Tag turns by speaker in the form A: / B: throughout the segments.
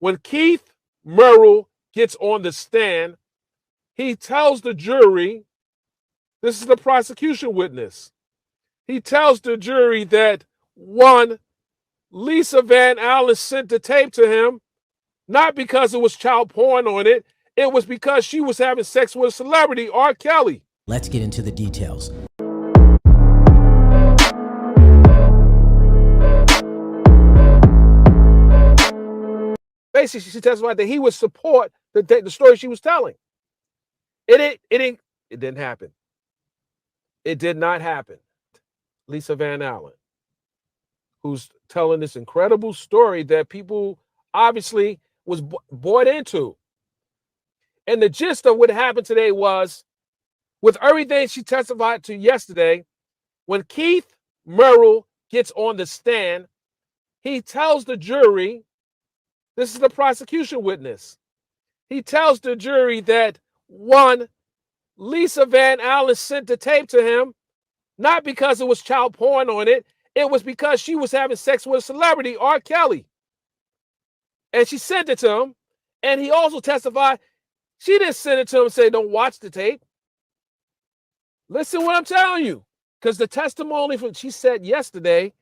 A: When Keith Merrill gets on the stand, he tells the jury, this is the prosecution witness, he tells the jury that, one, Lisa Van Allen sent the tape to him, not because it was child porn on it. It was because she was having sex with a celebrity, R.Kelly.
B: Let's get into the details.
A: Basically, she testified that he would support the story she was telling. It didn't happen. It did not happen. Lisa Van Allen, who's telling this incredible story that people obviously was bought into. And the gist of what happened today was, with everything she testified to yesterday, when Keith Merrill gets on the stand, he tells the jury, this is the prosecution witness, he tells the jury that, one, Lisa Van Allen sent the tape to him, not because it was child porn on it. It was because she was having sex with a celebrity, R.Kelly. And she sent it to him. And he also testified, she didn't send it to him and say, don't watch the tape. Listen what I'm telling you. Because the testimony from she said yesterday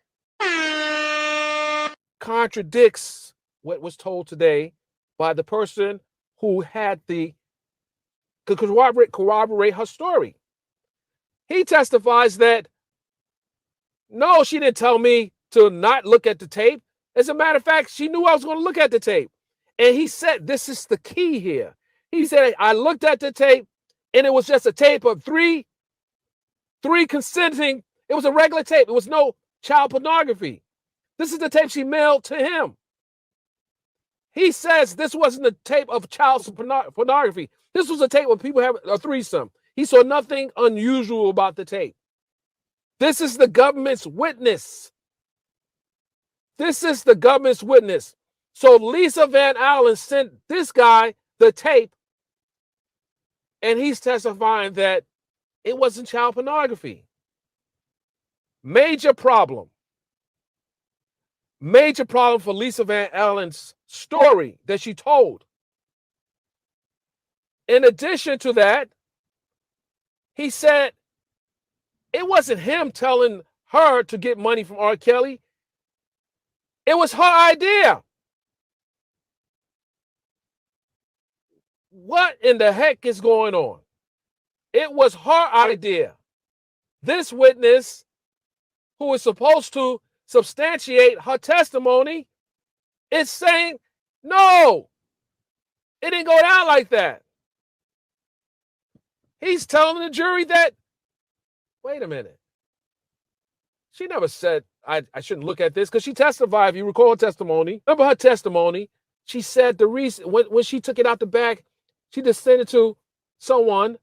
A: contradicts what was told today by the person who had the corroborate her story. He testifies that, no, she didn't tell me to not look at the tape. As a matter of fact, she knew I was going to look at the tape. And he said, this is the key here. He said, I looked at the tape and it was just a tape of three consenting. It was a regular tape. It was no child pornography. This is the tape she mailed to him. He says this wasn't a tape of child pornography. This was a tape where people have a threesome. He saw nothing unusual about the tape. This is the government's witness. This is the government's witness. So Lisa Van Allen sent this guy the tape, and he's testifying that it wasn't child pornography. Major problem. Major problem for Lisa Van Allen's story that she told. In addition to that, he said it wasn't him telling her to get money from R. Kelly. It was her idea. What in the heck is going on? It was her idea. This witness, who is supposed to substantiate her testimony, is saying, no, it didn't go down like that. He's telling the jury that, wait a minute. She never said I shouldn't look at this, because she testified, if you recall her testimony. Remember her testimony? She said the reason, when she took it out the bag, she just sent it to someone,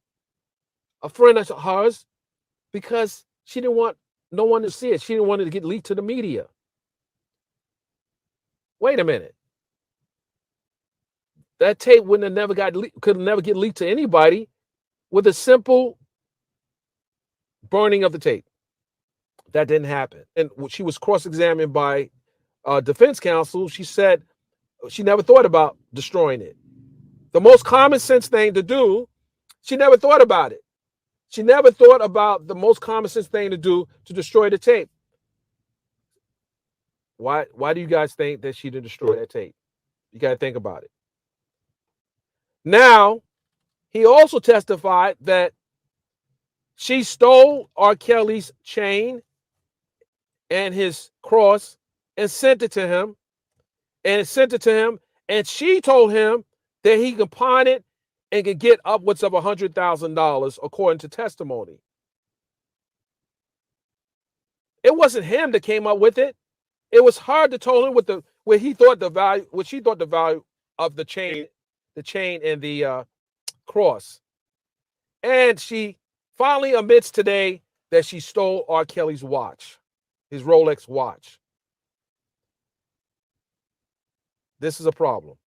A: a friend of hers, because she didn't want no one to see it. She didn't want it to get leaked to the media. Wait a minute. That tape could never get leaked to anybody with a simple burning of the tape. That didn't happen. And she was cross-examined by defense counsel. She said she never thought about destroying it. The most common sense thing to do, she never thought about it. She never thought about the most common sense thing to do to destroy the tape. Why do you guys think that she didn't destroy that tape? You got to think about it. Now, he also testified that she stole R. Kelly's chain and his cross and sent it to him. And she told him that he could pawn it and could get upwards of $100,000, according to testimony. It wasn't him that came up with it. It was her that told him what she thought the value of the chain and the cross. And she finally admits today that she stole R. Kelly's watch, his Rolex watch. This is a problem.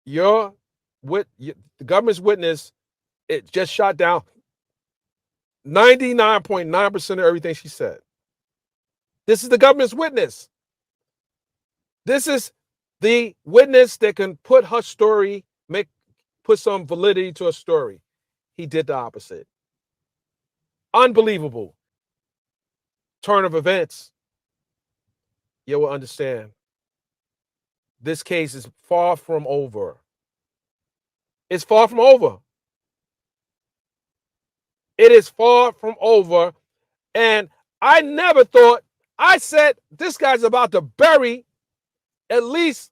A: The government's witness, it just shot down 99.9% of everything she said. This is the government's witness. This is the witness that can put her story, put some validity to her story. He did the opposite. Unbelievable turn of events. You will understand. This case is far from over. It's far from over. It is far from over. And I never thought, I said, this guy's about to bury, at least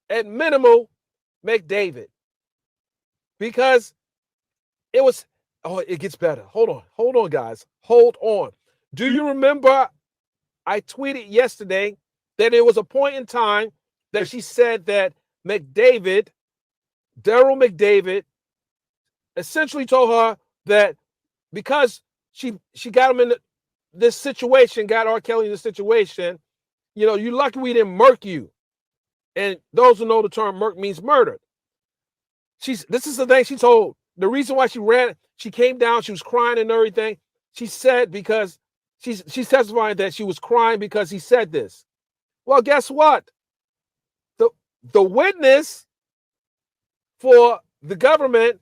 A: at minimal, McDavid. Because it was, it gets better. Hold on, guys. Hold on. Do you remember I tweeted yesterday that there was a point in time that she said that Daryl McDavid, essentially told her that because she got him in this situation, got R.Kelly in this situation, you lucky we didn't murk you. And those who know the term murk means murder. This is the thing she told. The reason why she ran, she came down, she was crying and everything. She said because she's testifying that she was crying because he said this. Well, guess what? The witness for the government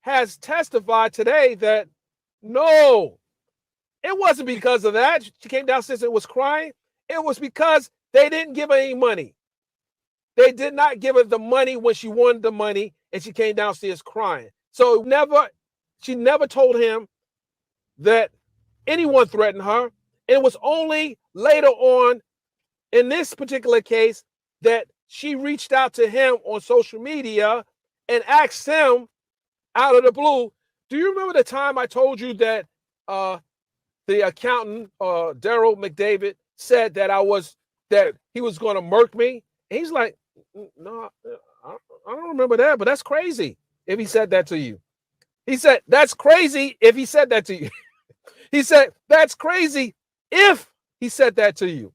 A: has testified today that no, it wasn't because of that. She came downstairs and was crying. It was because they didn't give her any money. They did not give her the money when she wanted the money, and she came downstairs crying. So she never told him that anyone threatened her. It was only later on in this particular case that she reached out to him on social media and asked him out of the blue, do you remember the time I told you that the accountant, Daryl McDavid, said that he was going to murk me? And he's like, no, I don't remember that, but that's crazy if he said that to you. He said, that's crazy if he said that to you. He said, that's crazy if he said that to you.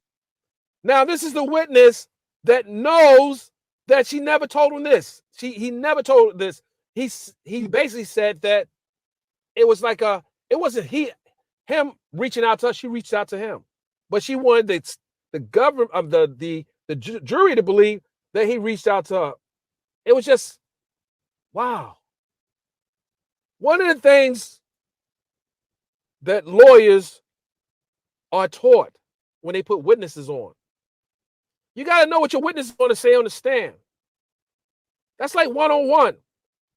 A: Now, this is the witness that knows that she never told him this. He never told this. He basically said that it was like it wasn't him reaching out to her. She reached out to him, but she wanted the government of the jury to believe that he reached out to her. It was just, wow. One of the things that lawyers are taught when they put witnesses on, you got to know what your witness is going to say on the stand. That's like one-on-one.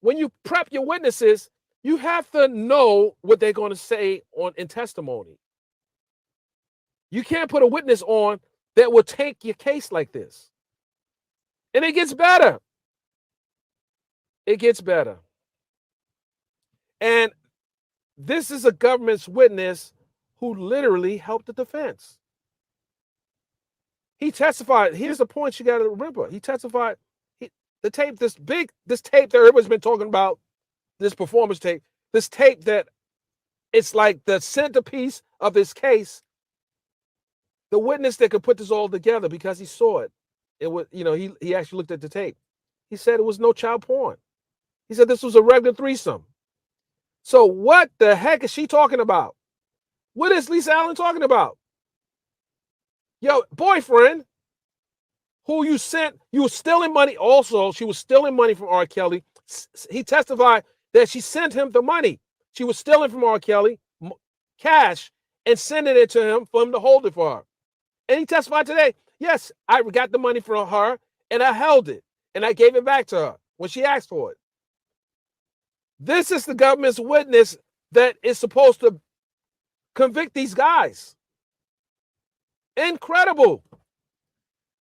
A: When you prep your witnesses, you have to know what they're going to say in testimony. You can't put a witness on that will take your case like this. And it gets better. It gets better. And this is a government's witness who literally helped the defense. He testified. Here's the point you got to remember. He testified. The tape, this tape that everybody's been talking about, this performance tape, this tape that it's like the centerpiece of this case. The witness that could put this all together because he saw it. It was, he actually looked at the tape. He said it was no child porn. He said this was a regular threesome. So what the heck is she talking about? What is Lisa Allen talking about? Yo, boyfriend, who you were stealing money. Also, she was stealing money from R. Kelly. He testified that she sent him the money. She was stealing from R. Kelly, cash, and sending it to him for him to hold it for her. And he testified today, yes, I got the money from her, and I held it, and I gave it back to her when she asked for it. This is the government's witness that is supposed to convict these guys. Incredible.